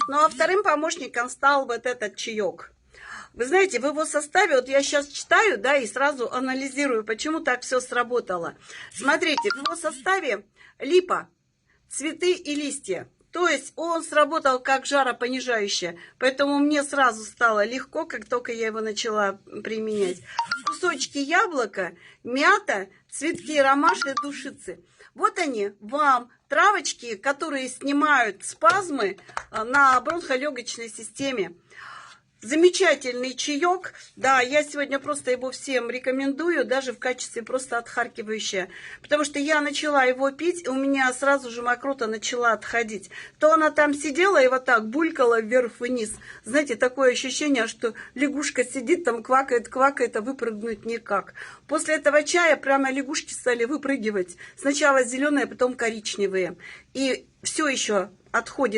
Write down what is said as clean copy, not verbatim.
Ну а вторым помощником стал вот этот чаек. Вы знаете, в его составе, вот я сейчас читаю, да, и сразу анализирую, почему так все сработало. Смотрите, в его составе липа, цветы и листья. То есть он сработал как жаропонижающее, поэтому мне сразу стало легко, как только я его начала применять. Кусочки яблока, мята, цветки ромаши, душицы. Вот они вам, травочки, которые снимают спазмы на бронхолегочной системе. Замечательный чаек. Да, я сегодня просто его всем рекомендую, даже в качестве просто отхаркивающего. Потому что я начала его пить, и у меня сразу же мокрота начала отходить. То она там сидела и вот так булькала вверх-вниз. Знаете, такое ощущение, что лягушка сидит там, квакает, квакает, а выпрыгнуть никак. После этого чая прямо лягушки стали выпрыгивать. Сначала зеленые, потом коричневые. И все еще отходит.